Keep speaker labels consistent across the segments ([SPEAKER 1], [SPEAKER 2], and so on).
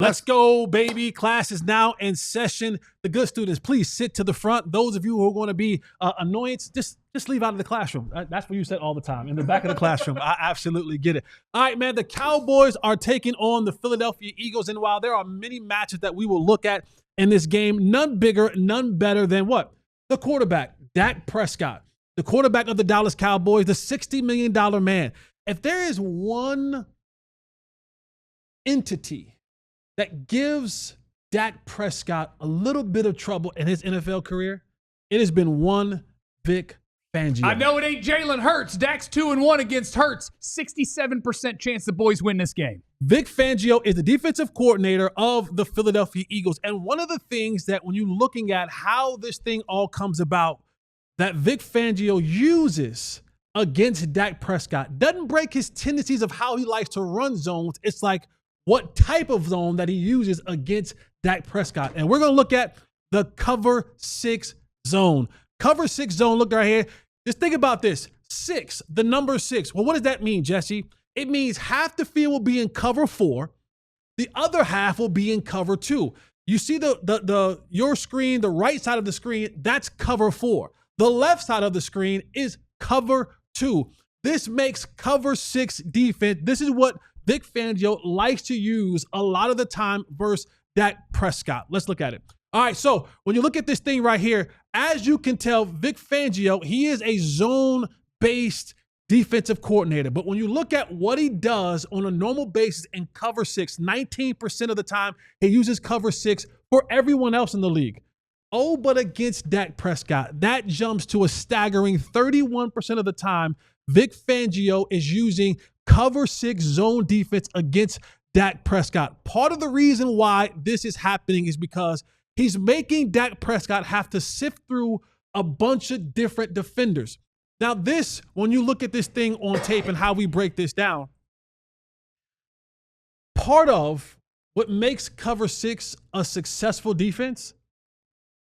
[SPEAKER 1] Let's go, baby. Class is now in session. The good students, please sit to the front. Those of you who are going to be annoyance, just leave out of the classroom. That's what you said all the time, in the back of the classroom. I absolutely get it. All right, man, the Cowboys are taking on the Philadelphia Eagles, and while there are many matches that we will look at in this game, none bigger, none better than what? The quarterback, Dak Prescott, the quarterback of the Dallas Cowboys, the $60 million man. If there is one entity that gives Dak Prescott a little bit of trouble in his NFL career, it has been one Vic Fangio.
[SPEAKER 2] I know it ain't Jalen Hurts. Dak's 2-1 against Hurts. 67% chance the boys win this game.
[SPEAKER 1] Vic Fangio is the defensive coordinator of the Philadelphia Eagles. And one of the things that when you're looking at how this thing all comes about, that Vic Fangio uses against Dak Prescott doesn't break his tendencies of how he likes to run zones. It's like, what type of zone that he uses against Dak Prescott. And we're going to look at the cover 6 zone. Cover 6 zone, look right here. Just think about this. 6, the number 6. Well, what does that mean, Jesse? It means half the field will be in cover 4. The other half will be in cover 2. You see your screen, the right side of the screen, that's cover 4. The left side of the screen is cover 2. This makes cover 6 defense. This is what Vic Fangio likes to use a lot of the time versus Dak Prescott. Let's look at it. All right, so when you look at this thing right here, as you can tell, Vic Fangio, he is a zone-based defensive coordinator. But when you look at what he does on a normal basis in cover 6, 19% of the time, he uses cover 6 for everyone else in the league. Oh, but against Dak Prescott, that jumps to a staggering 31% of the time. Vic Fangio is using cover 6 zone defense against Dak Prescott. Part of the reason why this is happening is because he's making Dak Prescott have to sift through a bunch of different defenders. Now this, when you look at this thing on tape and how we break this down, part of what makes cover 6 a successful defense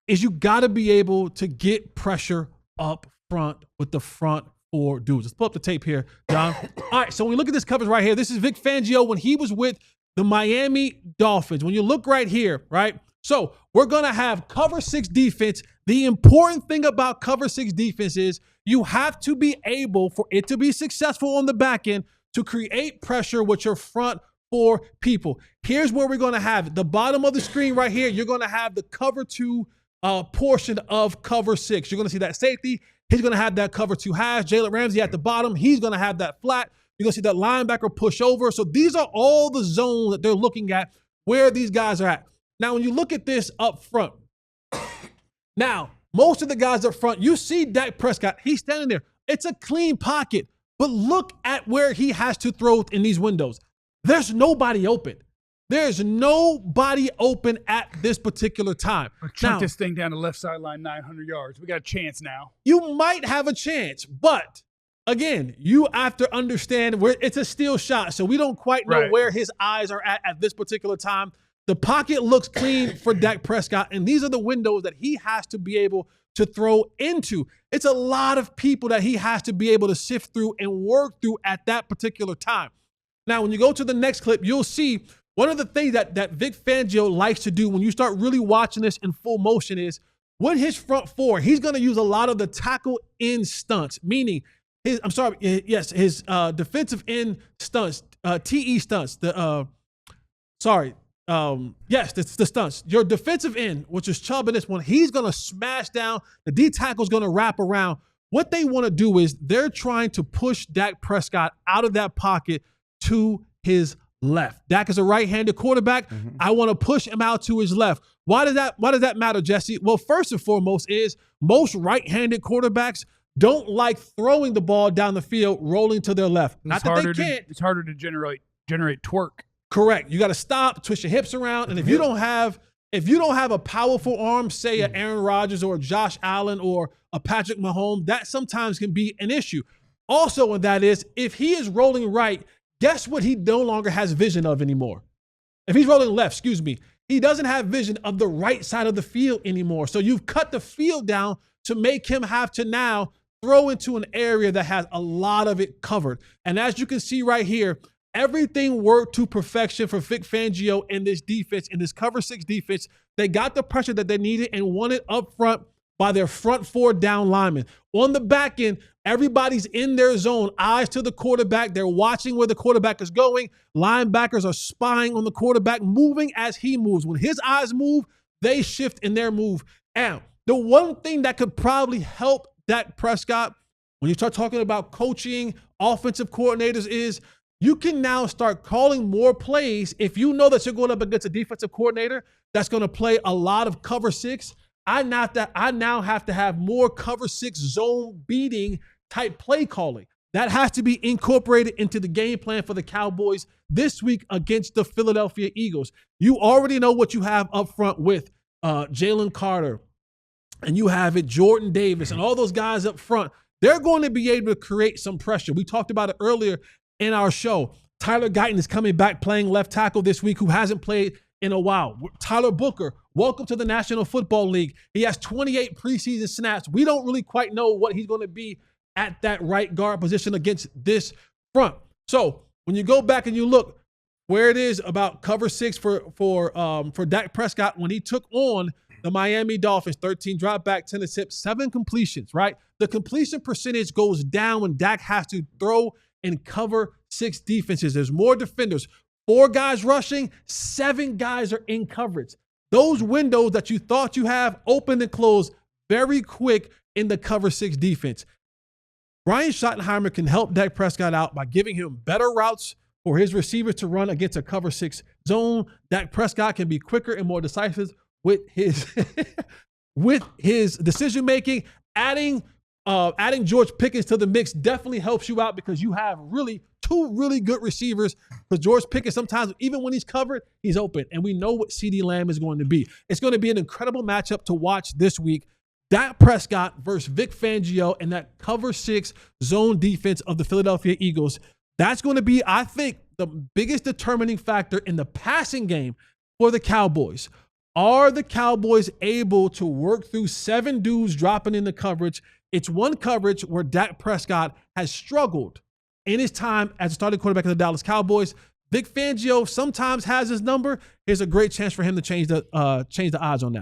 [SPEAKER 1] is you got to be able to get pressure up front with the front 4 dudes. Let's pull up the tape here, John. All right, so when we look at this coverage right here, this is Vic Fangio when he was with the Miami Dolphins. When you look right here, right? So we're going to have cover 6 defense. The important thing about cover 6 defense is you have to be able, for it to be successful on the back end, to create pressure with your front 4 people. Here's where we're going to have it. The bottom of the screen right here, you're going to have the cover 2 portion of cover 6. You're going to see that safety. He's going to have that cover 2 hash. Jalen Ramsey at the bottom. He's going to have that flat. You're going to see that linebacker push over. So these are all the zones that they're looking at where these guys are at. Now, when you look at this up front, now, most of the guys up front, you see Dak Prescott. He's standing there. It's a clean pocket. But look at where he has to throw in these windows. There's nobody open. There's nobody open at this particular time.
[SPEAKER 2] Chunk this thing down the left sideline 900 yards. We got a chance now.
[SPEAKER 1] You might have a chance, but again, you have to understand where it's a steal shot. So we don't quite know where his eyes are at this particular time. The pocket looks clean for Dak Prescott, and these are the windows that he has to be able to throw into. It's a lot of people that he has to be able to sift through and work through at that particular time. Now, when you go to the next clip, you'll see one of the things that Vic Fangio likes to do when you start really watching this in full motion is with his front 4, he's going to use a lot of the tackle in stunts, meaning his defensive end stunts, TE stunts. The stunts. Your defensive end, which is Chubb in this one, he's going to smash down. The D tackle is going to wrap around. What they want to do is they're trying to push Dak Prescott out of that pocket to his left. Dak is a right-handed quarterback. I want to push him out to his left. Why does that matter, Jesse? Well, first and foremost is most right-handed quarterbacks don't like throwing the ball down the field, rolling to their left. Not that they can't.
[SPEAKER 2] It's harder to generate torque.
[SPEAKER 1] Correct. You got to stop, twist your hips around, and if you don't have a powerful arm, say an Aaron Rodgers or a Josh Allen or a Patrick Mahomes, that sometimes can be an issue. Also, and that is, if he is rolling right, guess what he no longer has vision of anymore? If he's rolling left, he doesn't have vision of the right side of the field anymore. So you've cut the field down to make him have to now throw into an area that has a lot of it covered. And as you can see right here, Everything worked to perfection for Vic Fangio in this defense, in this cover 6 defense. They got the pressure that they needed and won it up front by their front 4 down linemen. On the back end, everybody's in their zone, eyes to the quarterback. They're watching where the quarterback is going. Linebackers are spying on the quarterback, moving as he moves. When his eyes move, they shift in their move. And the one thing that could probably help Dak Prescott when you start talking about coaching, offensive coordinators is you can now start calling more plays. If you know that you're going up against a defensive coordinator that's going to play a lot of cover 6, I now have to have more cover 6 zone beating type play calling. That has to be incorporated into the game plan for the Cowboys this week against the Philadelphia Eagles. You already know what you have up front with Jalen Carter, and you have it Jordan Davis and all those guys up front. They're going to be able to create some pressure. We talked about it earlier in our show. Tyler Guyton is coming back playing left tackle this week, who hasn't played in a while. Tyler Booker, welcome to the National Football League. He has 28 preseason snaps. We don't really quite know what he's going to be at that right guard position against this front. So when you go back and you look where it is about cover 6 for Dak Prescott when he took on the Miami Dolphins, 13 drop back, 10 attempts, 7 completions, right? The completion percentage goes down when Dak has to throw and cover 6 defenses. There's more defenders. 4 guys rushing, 7 guys are in coverage. Those windows that you thought you have open and close very quick in the cover 6 defense. Brian Schottenheimer can help Dak Prescott out by giving him better routes for his receivers to run against a cover 6 zone. Dak Prescott can be quicker and more decisive with his with his decision making. Adding George Pickens to the mix definitely helps you out because you have really 2 really good receivers. Because George Pickens, sometimes even when he's covered, he's open, and we know what CeeDee Lamb is going to be. It's going to be an incredible matchup to watch this week. Dak Prescott versus Vic Fangio and that cover 6 zone defense of the Philadelphia Eagles. That's going to be, I think, the biggest determining factor in the passing game for the Cowboys. Are the Cowboys able to work through 7 dudes dropping in the coverage? It's one coverage where Dak Prescott has struggled in his time as a starting quarterback of the Dallas Cowboys. Vic Fangio sometimes has his number. Here's a great chance for him to change the odds on that.